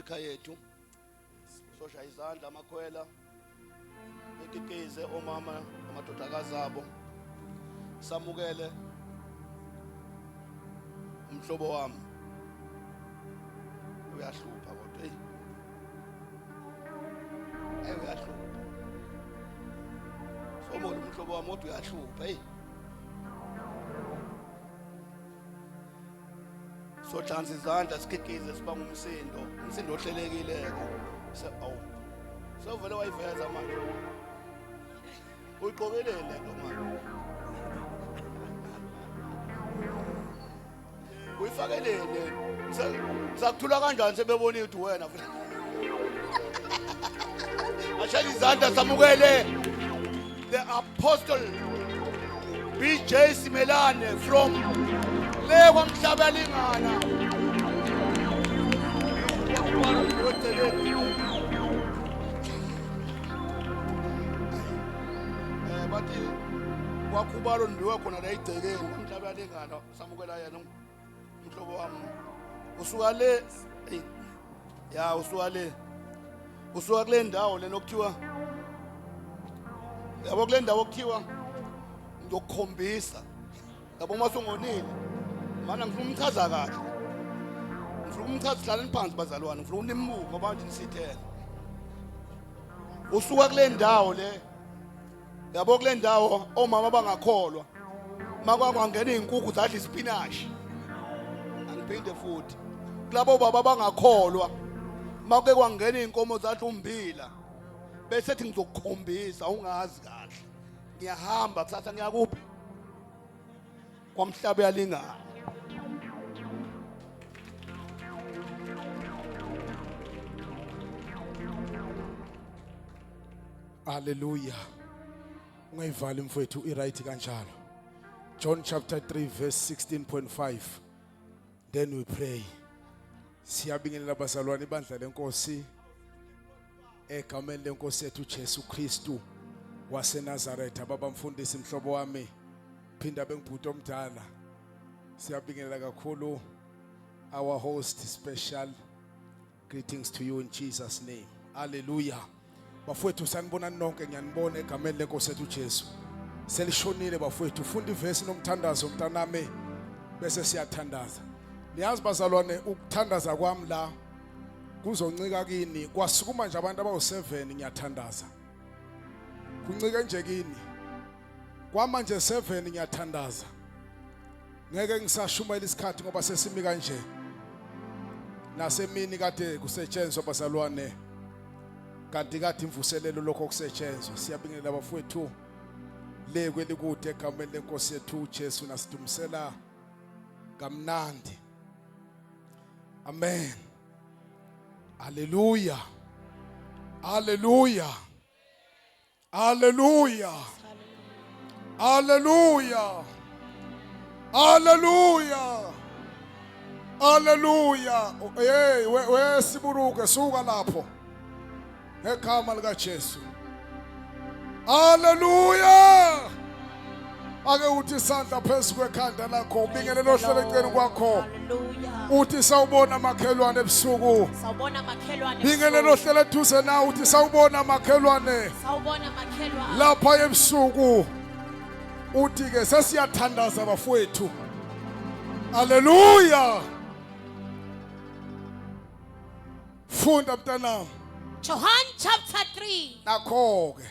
ekhaya yethu. Sosha izandla amakhwela. Ekikeze omama amadodakazi abo. Samukele umhlobo wami. Uyahlupha kodwa uyahlupha. Somola umhlobo wami kodwa uyahlupha So chance izandla sikhiqize sibanga umsindo ohlelekileke. Awu. Sovele wayiveza manje. Uyiqokelele lo manje. Uyifakelele. Sakuthula kanjani sebebona ukuthi wena futhi. Ashali izandla samukele the apostle BJ Simelane from Lewa Mhlabelingana. Bathi wakhubalo ndiwe khona la igcekeni Mhlabelingana samukela yena umhlobo wami. Usuka le usuka kule ndawo lenokuthiwa yabo kule ndawo okuthiwa ngiyokukhombisa yabo masongonile mana ngifuna umchaza kahle ngifuna umchaza hlaleni phansi bazalwane ngifuna unimbuke ngoba nje nisithele usuka kule ndawo le yabo kule ndawo omama bangakholwa makwangena izinkukhu zadla isipinashi angiphinde futhi kulabo baba bangakholwa make kwangena inkomo zadla umbila bese ethi ngizokukhombisa ungazi kahle ngiyahamba kusasa ngiyakuphi kwamhlabe yalingana Hallelujah. Ungayivala mfowethu iright kanjalo. John chapter 3 verse 16.5. Then we pray. Siyabingelela bazalwane ibandla lenkosi egameni lenkosi yethu Jesu Kristu waseNazaretha baba mfundisi mhlobo wami phinda bengibhuti omdala siyabingelela kakhulu our host special greetings to you in Jesus name. Hallelujah. Bafowethu sanibona nonke ngiyanibona egameni lenkosi yethu Jesu. Selishonile bafowethu funda ivesi nomthandazo mntanami bese siyathandaza. Niyazi bazalwane ukuthandaza kwami la kuzoncika kini kwasukuma nje abantu abawu7 ngiyathandaza. Kuncike nje kini. Kwamanje 7 ngiyathandaza. Ngeke ngisashumela isikhathi ngoba sesimi kanje. Nasemini kade kusetshenzwa bazalwane. Kanti kade imvuselelo lokho kusetshenzwa. Siyabingelela bafowethu le kwelikude egameni lenkosi yethu Jesu nasidumisela kamnandi. Amen. Hallelujah. Hallelujah. Hallelujah. Hallelujah. Hallelujah. Hallelujah. Hey, we siburuke suka lapho. Ngegama lika Jesu. Hallelujah. Ake uthi isandla phezulu kwekhanda lakho ubingelele ohlelekeni kwakho. Uthi sawubona makhelwane ebusuku. Sawubona makhelwane. Bingelele ohlele eduze nawe uthi sawubona makhelwane. Sawubona makhelwane. Lapha ebusuku uthi ke sesiyathandaza bafowethu. Hallelujah. Funda mntanami. John chapter 3. Nakho ke.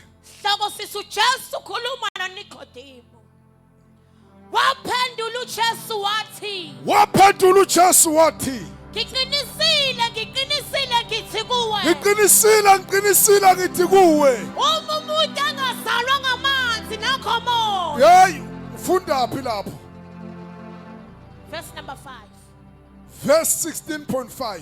Hloko sisu Jesu khuluma noNikodimo. Waphendula uJesu wathi. Ngiqinisile ngithi kuwe. Uma umuntu angazalwa ngamanzi nakho moya. Hey, ufunda phi lapho? Verse number 5. Verse 16.5.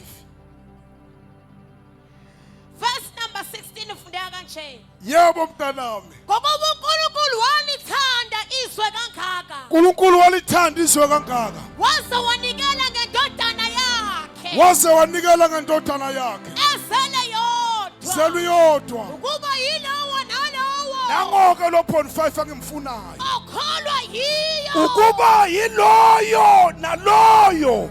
Verse number 16 ufundeka kanje. Yebo mntanami. Ngoba uNkulunkulu walithanda izwe kangaka. uNkulunkulu walithanda izwe kangaka. Waze wanikela ngendodana yakhe. Esele yodwa. Ukuba yilowo nalowo. Nangoke lo 0.5 angimfunayo. Okholwa yiyo. Ukuba yiloyo naloyo.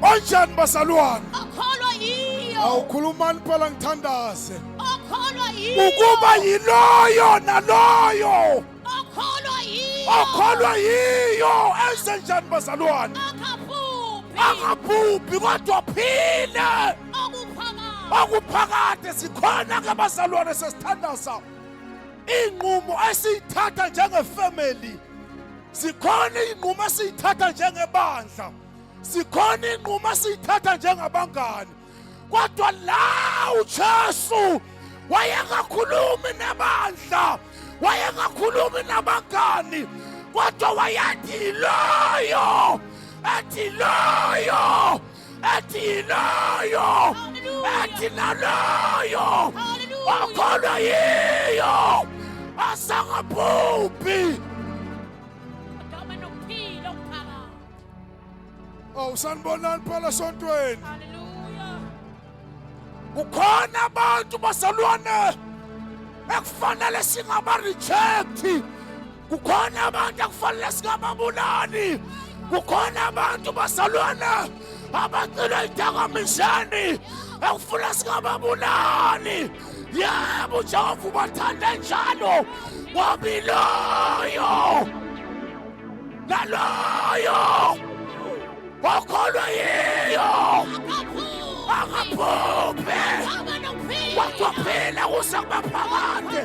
Onjani bazalwane? Okholwa yiyo. awukhulumani phela ngithandaze okholwa yiyo ukuba yiloyo naloyo okholwa yiyo enze njani bazalwane angabhubhi kodwa phile okuphakade sikhona ke bazalwane sesithandaza inqumo esiyithatha njengefamily sikhona inqumo esiyithatha njengebandla sikhona inqumo esiyithatha njengabangani kodwa la uJesu wayengakhulumi nebandla wayengakhulumi nabangani kodwa wayathi loyo athi loyo athi loyo athi naloyo okholwa yiyo asangabhubhi oh sanibonani phela sontweni kukhona abantu basalwane ekufanele singaba-reject kukhona abantu ekufanele singababulali kukhona abantu basalwane abacilwe idakamizeni ekufanele singababulali yebo uJehova ubathande njalo ngoba iloyo naloyo okholwa yiyo angabhubhi kodwa phela kusakubaphakade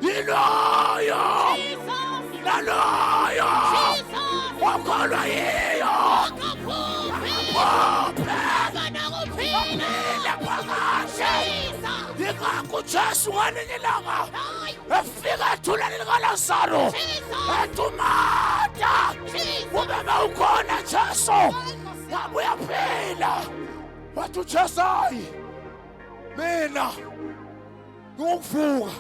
yiloyo naloyo okholwa yiyo angabhubhi phela phakade yingakho uJesu ngelinye ilanga efika ethuleni likaLazaro ethi Martha ubebe ukhona Jesu ngabe uyaphila wathi uJesu hayi mina ngokuvuka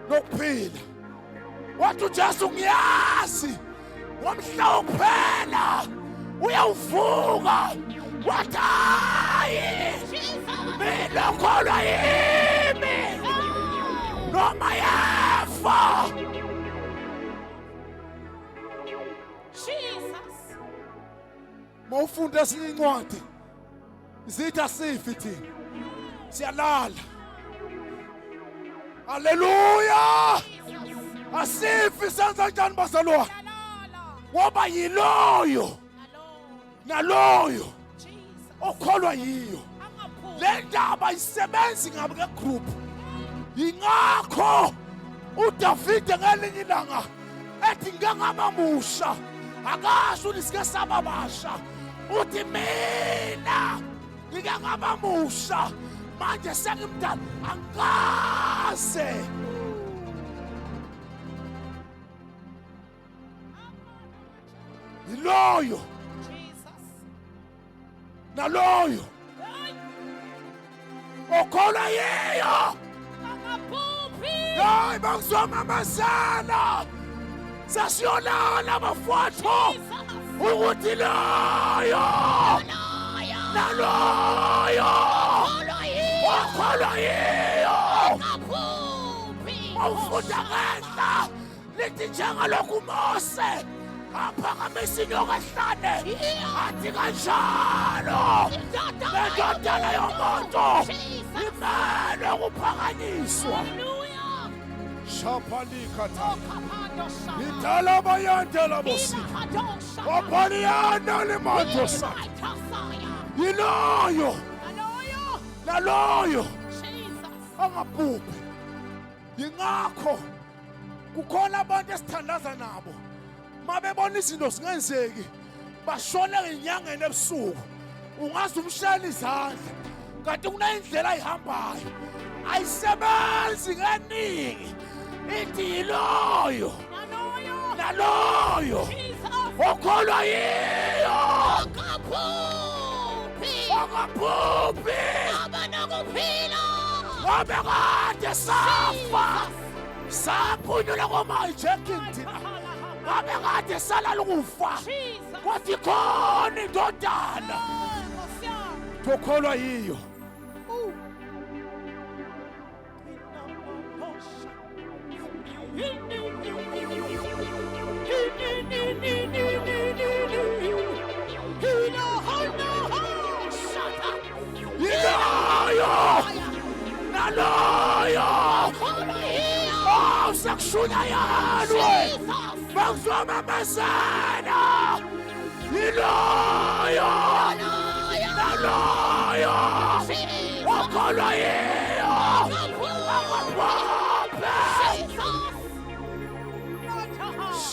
nokuphila wathi uJesu ngiyazi ngomhla wokuphela uyawuvuka wathi hayi mina kholwa yimi noma yafa Jesus mawufunda esinye incwadi zithi asifi thina siyalala haleluya asifi senza njani bazalwane ngoba yiloyo naloyo okholwa yiyo le ndaba isebenzi ngabe ke-group yingakho uDavide ngelinye ilanga ethi ngeke ngaba musha akasho ukuthi sike saba basha uthi mina ngike ngaba musha manje sengimdala angikaze yiloyo naloyo okholwa yiyo hayi bangizomamazela sasiyolala bafowethu ukuthi loyo naloyo okholwa yiyo awufunda ngentla lithi njengalokhu uMose aphakamisa inyoka ehlane athi kanjalo lendodana yomuntu imele ukuphakanyiswa shapalikata idala bayandela bosika wapaliyana limantosa yiloyo naloyo angabhubhi yingakho kukhona abantu esithandaza nabo mabebona izinto zingenzeki bashona ngenyangeni ebusuku ungazi umshayela izandla kanti kunendlela ayihambayo ayisebenzi kaningi ithi yiloyo naloyo okholwa yiyo akabhubhi abekade safa saphunyula koma-hijacking thina abekade salala ukufa kodwa ikhona indodana tokholwa yiyo yiloyo Usakushunyayelwe. Bakuzwamamazana. Iloyo. Naloyo. Okholwa yiyo.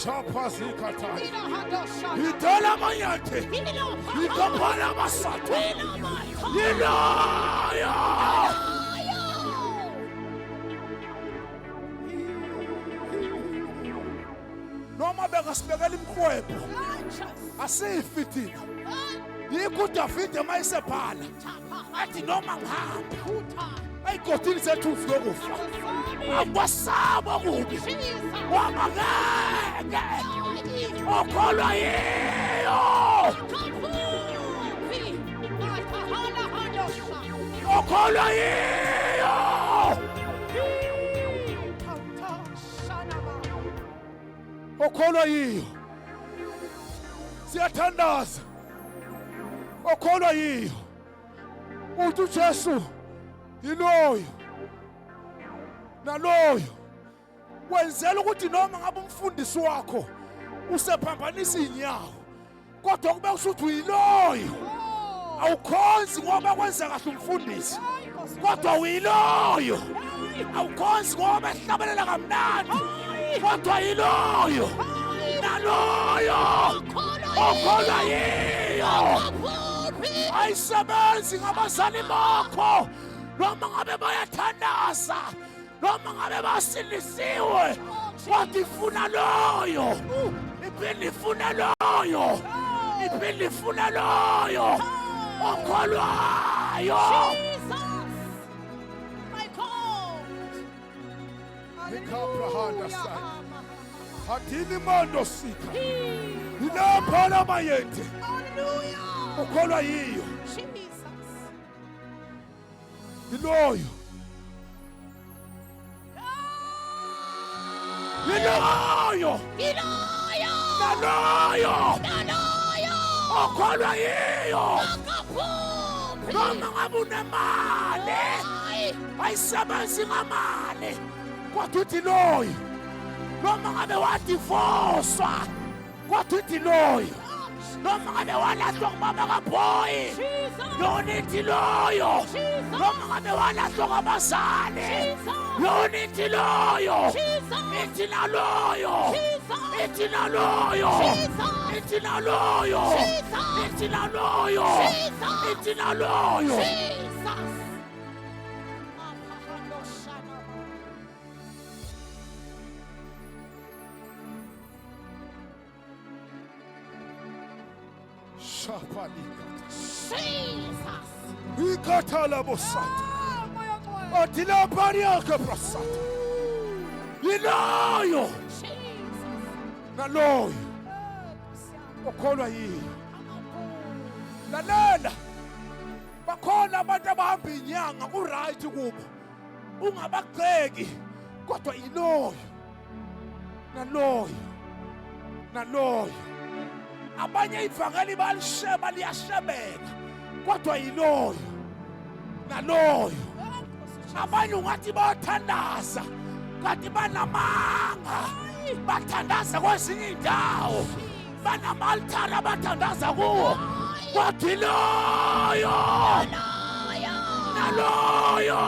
Shapazikataya. Idala manyate. Ikapala masata. Iloyo. Noma bengasibekela imkhwebo asifi thina. Yikho uDavide mayesebhala athi noma ngihamba ayigotini sethu uzokufa akwasaba kubi wamangeke okholwa yiyo okholwa yiyo okholwa yiyo siyathandaza okholwa yiyo uthi uJesu yiloyo naloyo wenzela ukuthi noma ngabe umfundisi wakho usephambanisa inyawo kodwa kube usuthi uyiloyo awukhonzi ngoba kwenza kahle umfundisi kodwa uyiloyo awukhonzi ngoba ehlabelela kamnandi kodwa yiloyo naloyo okholwa yiyo ayisebenzi ngabazali bakho noma ngabe bayathandaza noma ngabe basilisiwe kodwa ifuna loyo iphinde ifuna loyo iphinde ifuna loyo okholwayo Hatini mando sika ilapha lamayende ukholwa yiyo iloyo naloyo okholwa yiyo noma ngabe unemali ayisebenzi ngamali kodwa uthi loyo noma ngabe wadivoswa kodwa uthi loyo noma ngabe walahlwa ngubaba kaBhoyi yona ithi loyo noma ngabe walahlwa ngabazali yona ithi loyo ithi naloyo ithi naloyo ithi naloyo ithi naloyo ithi naloyo Jesus. Ikatala bosata. Otila pariaka prosata. Iloyo. Naloyo. Okholwa yiyo. Lalela. Bakhona abantu abahamba inyanga ku-right kubo. Ungabagxeki kodwa iloyo. Naloyo. Abanye ivangeli balisheba liyashebeka kodwa yiloyo naloyo abanye ungathi bayathandaza kanti banamanga bathandaza kwezinye indawo banama-altari abathandaza kuwo kodwa yiloyo naloyo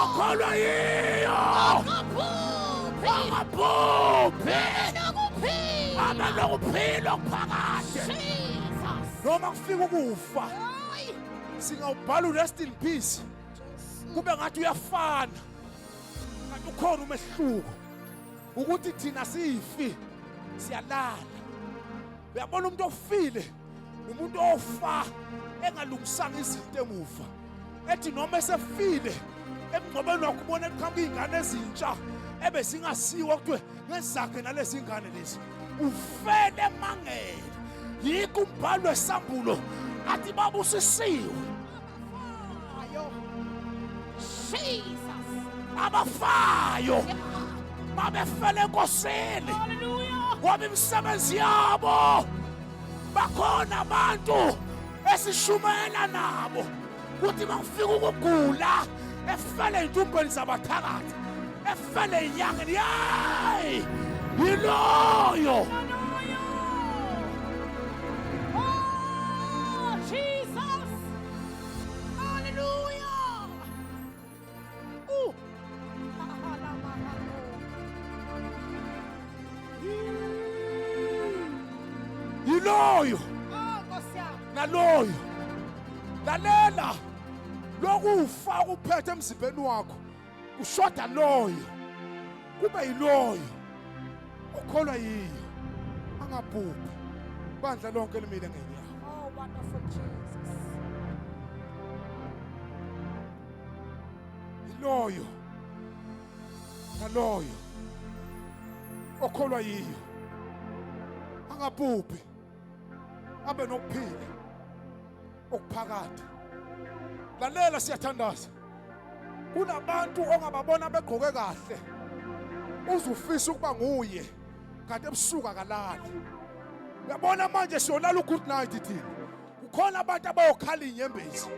okholwa yiyo Bangabhubhi abanokuphila okuphakade noma kufika ukufa singawubhala rest in peace kube ngathi uyafana kanti ukhona umehluko ukuthi thina sifi siyalala uyabona umuntu ofile umuntu ofa engalungisanga izinto emuva ethi noma esefile emgcobeni wakhe ubona eqhamuka izingane ezintsha ebe singasiwa kuthiwe ngezakhe nalezi ngane lezi ufele emangele yikho umbhalo wesambulo athi babusisiwe abafayo babefele enkosini ngoba imisebenzi yabo bakhona abantu esishumayela nabo ukuthi makufika ukugula efele ey'ntumbeni zabathakathi, efele ey'nyangeni. Yayi, yiloyo. Oh, Jesus. Hallelujah. Ooh. Yiloyo. Oh, Nkosi yami. Naloyo. Lalela. Lokufa kuphethe emzimbeni wakho. Ushoda loyo. Kube yiloyo. Ukholwa yiyo. Angabhubhi. Bandla lonke limile ngenyawo. Oh, wonderful Jesus. Yiloyo. Naloyo. Okholwa yiyo. Angabhubhi. Abe nokuphila okuphakade. Lalela siyathandaza. Kunabantu ongababona begqoke kahle. Uzufisa ukuba nguye kanti ebusuku akalali. Uyabona manje siyolala good night thina. Kukhona abantu abayokhala inyembezi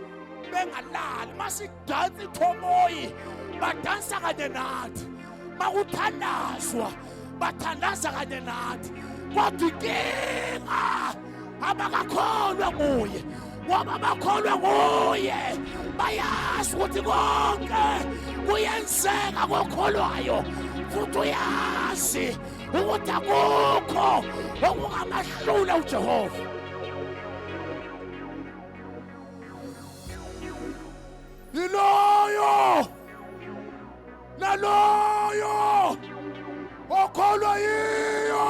bengalali masidansa ithomoyi badansa kanye nathi. Makuthandazwa bathandaza kanye nathi. Kodwa inkinga abakakholwa nguye. Ngoba bakholwa nguye bayazi ukuthi konke kuyenzeka kokholwayo. Futhi uyazi ukuthi akukho okungamahlula uJehova. Yiloyo naloyo okholwa yiyo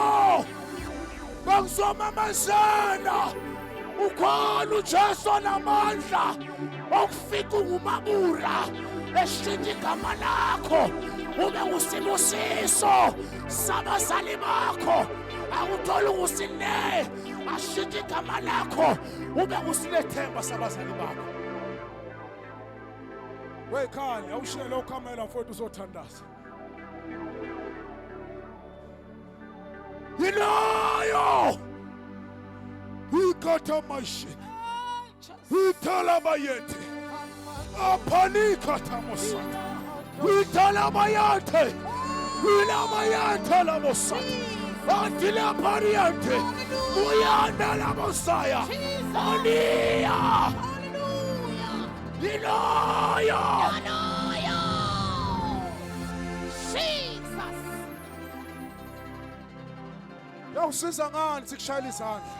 bangizomamazela. Ukholwa uJesu namandla okufika ungumabura eshintsha igama lakho ube ngusibusiso sabazali bakho. Awutholi ngusine ashintsha igama lakho ube ngusilethemba sabazali bakho. Wekhali awushiye lo kamela mfowethu uzothandaza. Yiloyo ikatha mashi ithala bayethe apanika tamosata ithala bayathe ilabayathe lamosata atila pariante uyanda lamosaya aliya. Yiloyo. Jesus. Yawusiza ngani sikushayela izandla?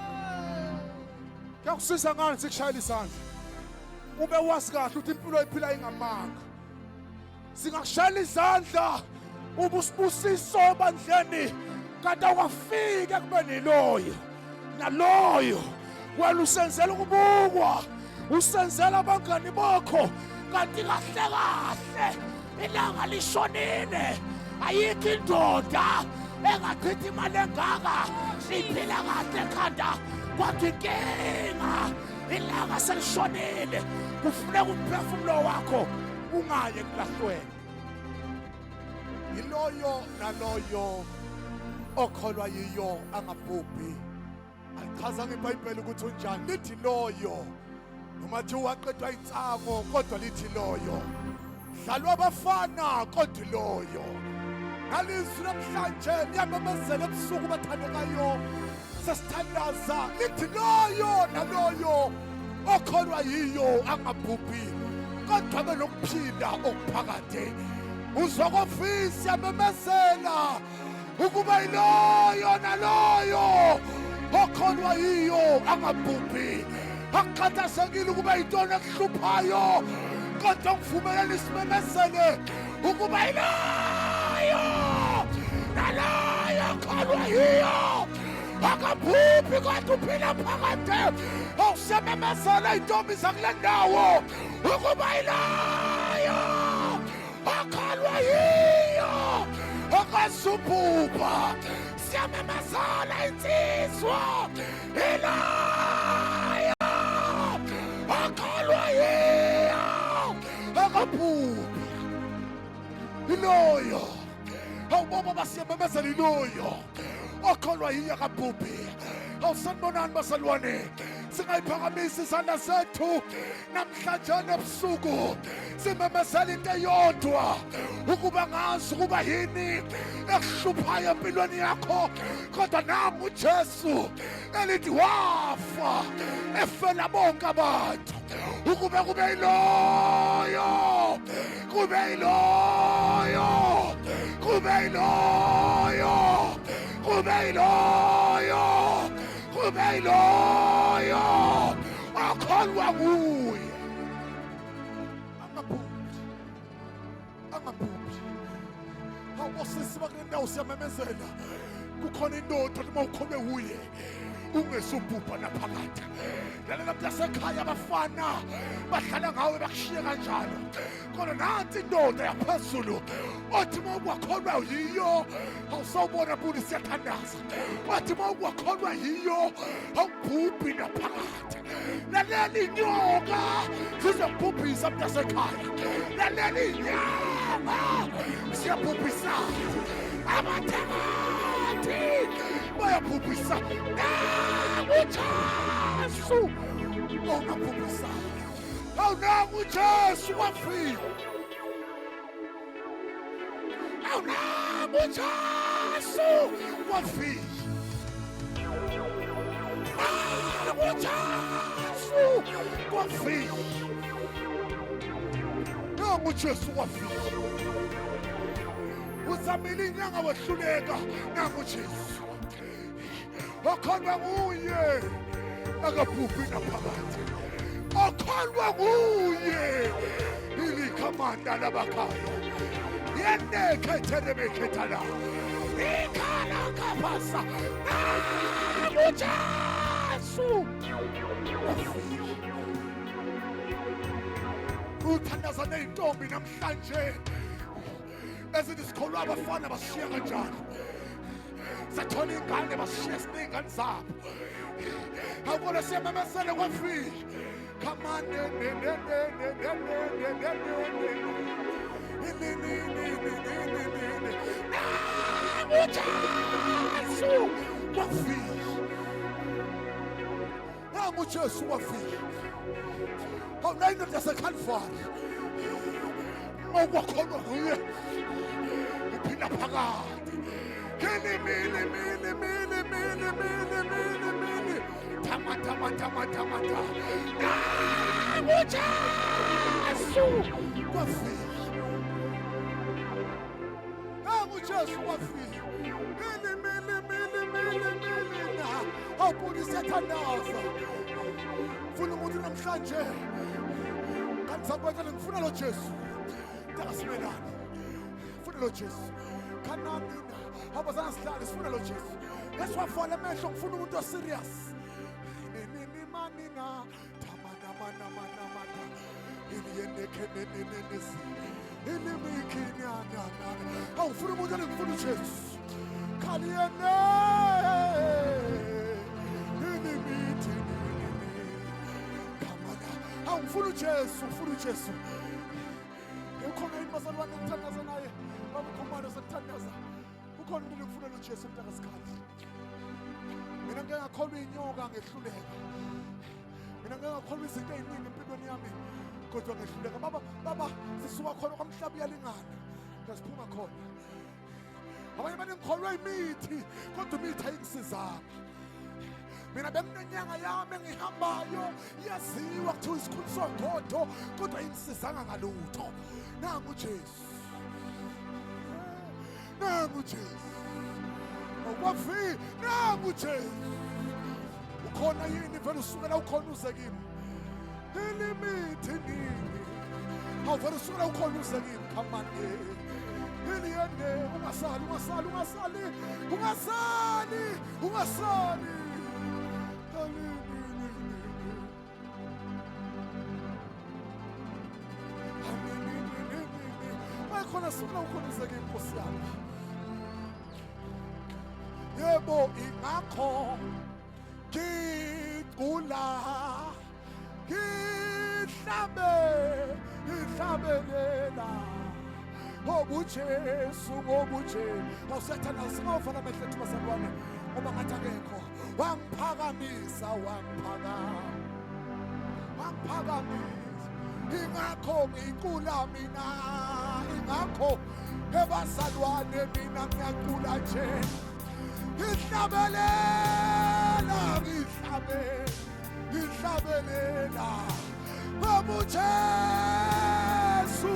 Yawusiza ngani sikushayela izandla? Ube wazi kahle ukuthi impilo ephila ingamanga. Singakushayela izandla ubusibusiso bandleni kanti awafike kube niloyo. Naloyo wena usenzela ukubukwa. Usenzela abangani bakho kanti kahle kahle ilanga lishonile. Ayikho indoda engachithi imali engaka iphila kahle ekhanda. Kodwa inkinga ilanga selishonile. Kufuneka umphefumulo wakho ungaye kulahlweni. Yiloyo naloyo okholwa yiyo angabhubhi. Alichaza ngeBhayibheli ukuthi unjani. Lithi loyo noma nje waqedwa insamo kodwa lithi loyo. Dlalwa abafana kodwa loyo. Ngalizwi namhlanje liyamemezela ebusuku bathandekayo. Sesithandaza lithi loyo naloyo okholwa yiyo angabhubhi kodwa benokuphila okuphakade. Uzwa kofisi yamemezela ukuba yiloyo naloyo okholwa yiyo angabhubhi. Akukhathazekile ukuba yintoni ekuhluphayo kodwa ngivumela isimemezele ukuba yiloyo naloyo okholwa yiyo angabhubhi kodwa uphila phakade. Awusememezela intombi zakule ndawo ukuba yiloyo okholwa yiyo akazubhubha. Siyamemezela insizwa yiloyo okholwa yiyo akabhubhi. Yiloyo awubaba basiyamemezela yiloyo okholwa yiyo akabhubhi. Awusanibonani basalwane singayiphakamisa izandla zethu namhlanje nebusuku simemezela into eyodwa ukuba ngazi ukuba yini ekuhluphayo empilweni yakho kodwa nangu uJesu elithi wafa efela bonke abantu ukube kube yiloyo kube yiloyo kube yiloyo kube yiloyo kube yiloyo akholwa kuye angaphuphi awusisi bakule ndawo siyamemezela kukhona indoda noma ukholwe kuye ungesubhubha naphakade lalela mntasekhaya abafana bahlala ngawe bakushiye kanjalo kodwa nansi indoda yaphezulu othi uma ungakholwa yiyo awusawubona buni siyathandaza othi uma ungakholwa yiyo awubhubhi naphakade lalela inyoka zizokubhubhisa mntasekhaya lalela inyama siyabhubhisa abathakathi bayabhubhisa uJesu ongabhubhisa awunangu uJesu wafika awunangu uJesu wafika uJesu wafika nangu uJesu wafika uzamile inyanga wehluleka nangu uJesu okholwa nguye akabhubhi naphakade okholwa nguye ilikhamanda labakhaya yenekhethelemekhethala ikhala kaphasa uJesu uthandaza ney'ntombi namhlanje ezithi sikholwa abafana basishiya kanjalo sathola ingane basishiya siney'ngane zabo awukona siyamemezele kwafika khamane uJesu wafika nangu uJesu wafika awunayindoda yaseKhalvari okwakholwa nguye uphinda phakade kini mili tamata uJesu wafika nangu uJesu wafika mili na awubuni siyathandaza funa umuntu namhlanje kanizabekele ngifuna lo Jesu Simelani funa lo Jesu kanamina abazana sihlale sifuna lo Jesu esiwafala amehlo ngifuna umuntu oserious nini manina tamana iliyendekhenenenesi ilimikinyana awufuna umuntu ngifuna uJesu kaliyene ilimithi kamana awufuna uJesu ufuna uJesu ukhona imbazalwane ngithandaza naye babukhumalo sekuthandaza ukhona umuntu ngifuna noJesu mntakasikhathi mina ngeke ngakholwa inyoka ngehluleka mina ngeke ngakholwa izinto eziningi empilweni yami kodwa ngehluleka baba sisuka khona kwamhlaba uyalingana ngasiphuma khona abanye banengikholwa imithi kodwa imithi ayingisizanga mina benginenyanga yami engihambayo yaziwa kuthiwa isikhulu sogodo kodwa ayingisizanga ngalutho nangu uJesu okwafika nangu uJesu ukhona yini vele usukela ukhona uze kimi ilimithi nini awuvele usukela ukhona uze kimi khamane iliyene ungasali khona sifuna ukhonise ke inkosi yami yebo ingakho ngicula ngihlabelela ngobuJesu awusathanda singawufana amehlo ethu bazalwane ngoba ngathi akekho wangiphakamisa wangiphakamisa ingakho ngicula mina ingakho ebazalwane mina ngiyacula nje ngihlabelela ngoba uJesu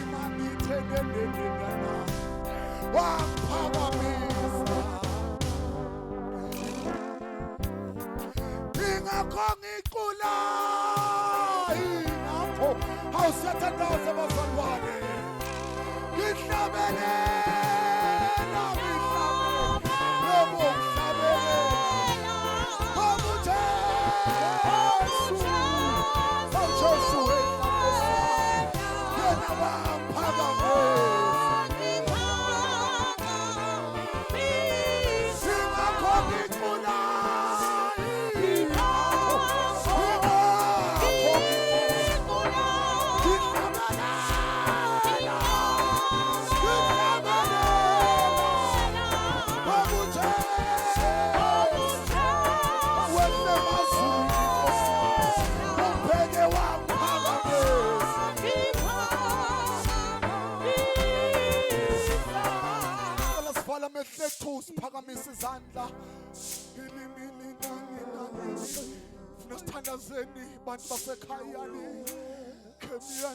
imangithendelelana wangiphakamisa ingakho ngicula ingakho awusiyathandaza bazalwane ngihlabelela Phakamisa izandla ilimini nani funa sithandazeni bantu basekhaya ni khemiya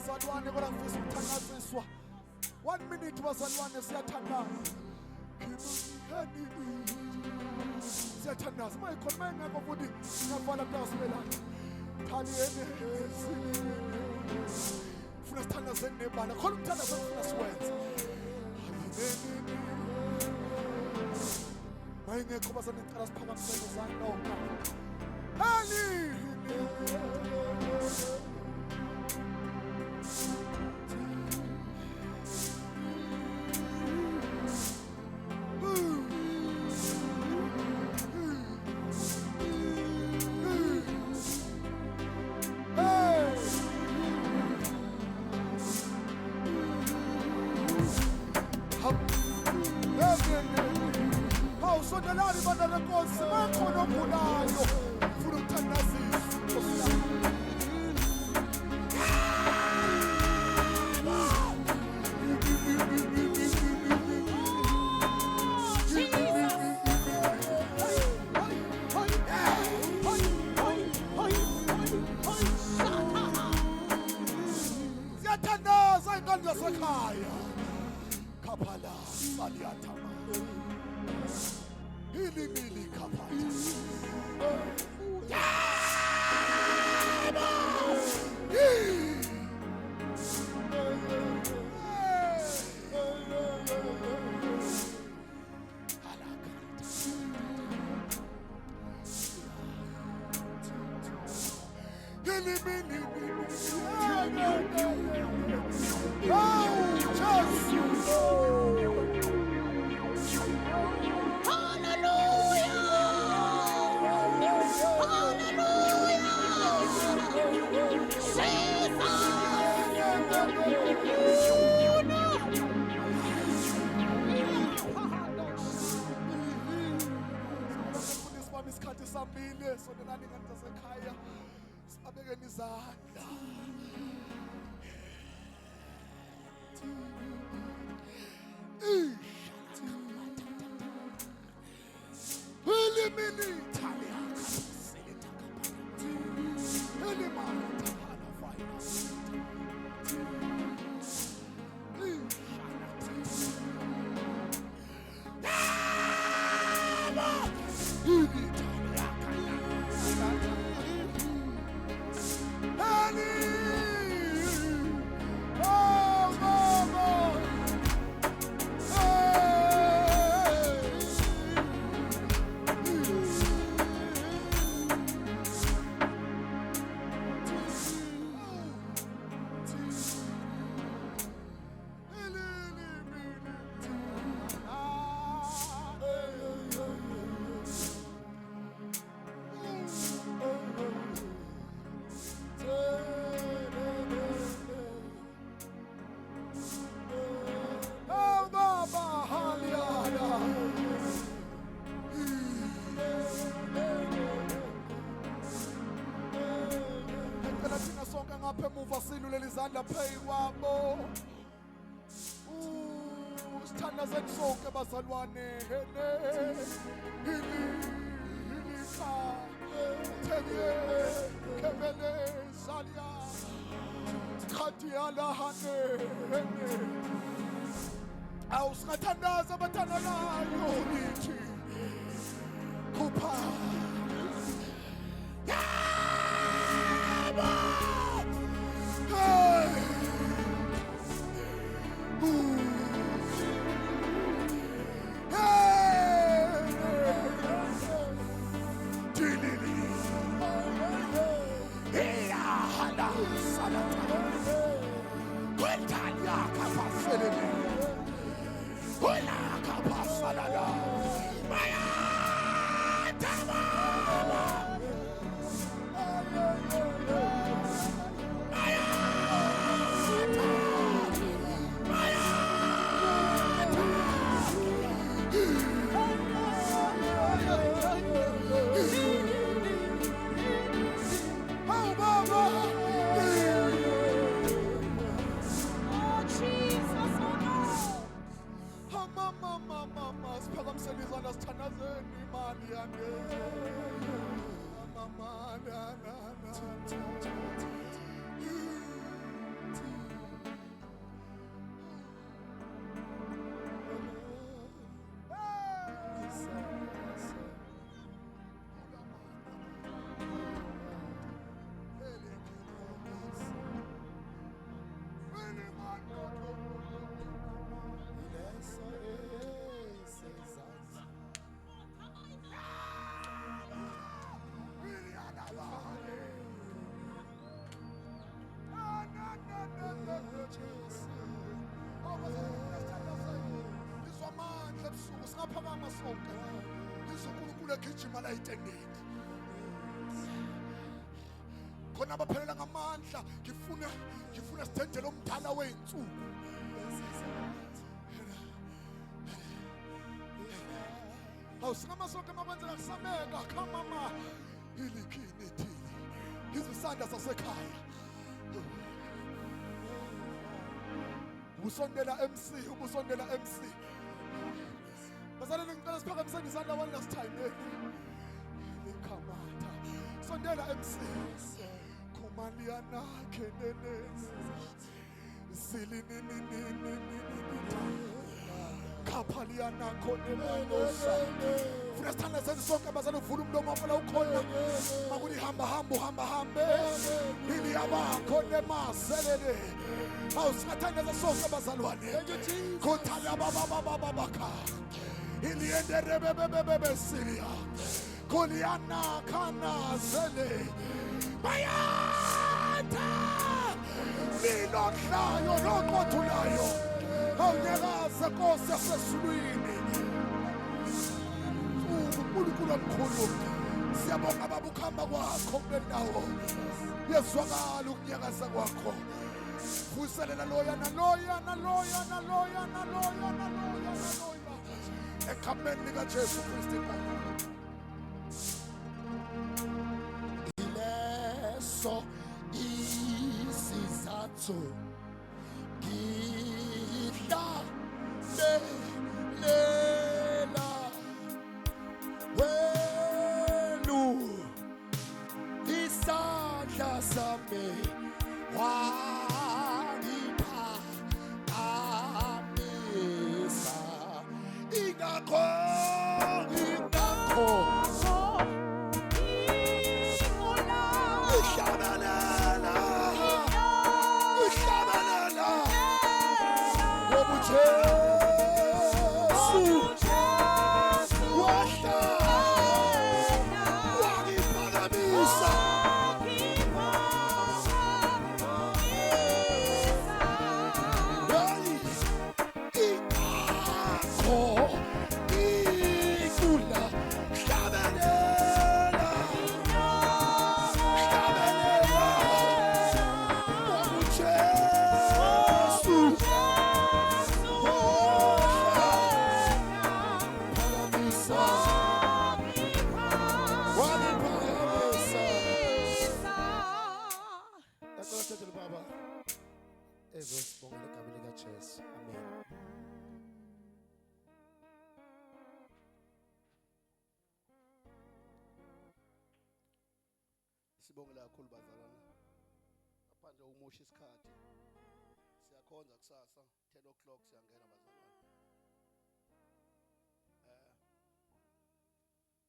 umzalwane kodwa ngifisa ukuthandaziswa 1 minute bazalwane siyathandaza siyathandaza mayikhona mayengekho futhi ngiyafala mntasibelana thaliyene funa sithandazeni nebala khona umthandazo funa siwenze mayengekho bazalwane ngicela siphakamisele izandla awusondelani bandla lenkosi makhona ogulayo ufuna ukuthandazisa siyathandaza ingane zasekhaya kaphala saliyatama ilimili kaphala Isikhathi sambile sondelani ngani zasekhaya sibabekeni izandla. Silulele izandla phezu kwabo. Sithandazeni sonke bazalwane. Hilika Tenye Kebele Salia Khatiala Hane. Awusathandaza abathandanayo nithi Kupa. Singaphakama sonke izonkulunkulu egijima la etendeni khona abaphelela ngamandla ngifuna sidendele omdala weinsuku awusingama sonke makwenzeka kusabeka khamama ilikhini ethile ngizisanda sasekhaya ubusondela MC bazalwane ngicela siphakamiseni izandla one last time likhamata sondela MC khumaliana kenene silinini kaphaliana khonemanosha funa sithanda senze sonke bazalwane uvula umlomo wakho la ukhona makuli hamba ili yabakhona emaselele awusingathandeza sonke bazalwane khothala baba ili enderebebebebe silia koliana kana zele bayatha linohlayo noqothulayo awunyakaza Nkosi yasezulwini uNkulunkulu omkhulu siyabonga baba ukuhamba kwakho kule ndawo yezwakala ukunyakaza kwakho vuselela loya egameni likaJesu Kristu ileso isizathu ngihlabelela wenu isandla sami wangiphakamisa ingakho ihlabelela wobuJesu wahla wangiphakamisa Sibongela kakhulu bazalwane. Ngaphandle umusha isikhathi. Siyakhonza kusasa 10 o'clock siyangena bazalwane.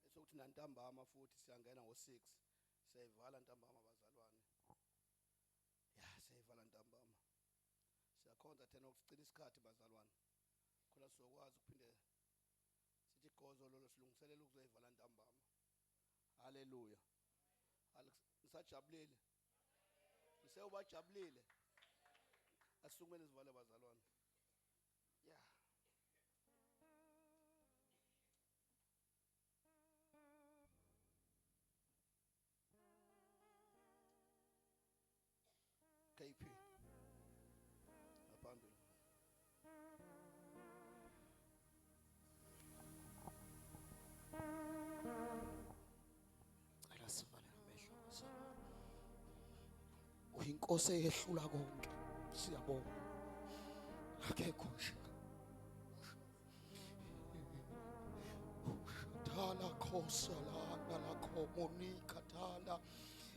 Esokuthi nantambama futhi siyangena ngo6. Siyayivala ntambama bazalwane. Siyayivala ntambama. Siyakhonza 10 okucina isikhathi bazalwane. Khona sizokwazi ukuphinde sithi gozo lo silungiselela ukuzoyivala ntambama. Hallelujah. Nisajabulile nisewubajabulile asukumene sivale bazalwane KP aphambili uyinkosi eyehlula konke siyabonga akekho nje thala khosala nalakho monika thala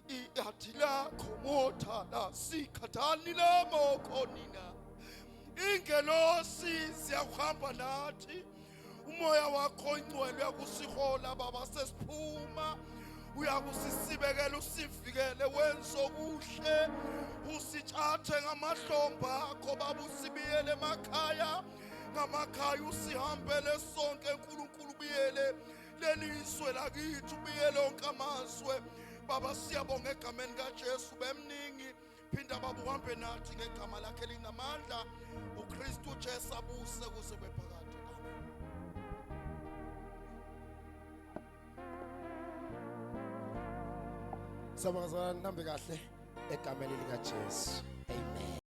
iathila khomothala sikhathani lamoko nina ingelosi siyakuhamba nathi umoya wakho ingcwele yakusihola baba sesiphuma uyakusisibekela usivikele wenza okuhle usithathe ngamahlomba akho baba usibiyele emakhaya ngamakhaya usihambele sonke uNkulunkulu ubiyele leliswe lakithi ubiyele onke amazwe baba siyabonga egameni kaJesu bemningi phinda baba uhambe nathi ngegama lakhe linamandla uKristu Jesu abuse kuze bephakade Sabazana nambe kahle egameni likaJesu. Amen.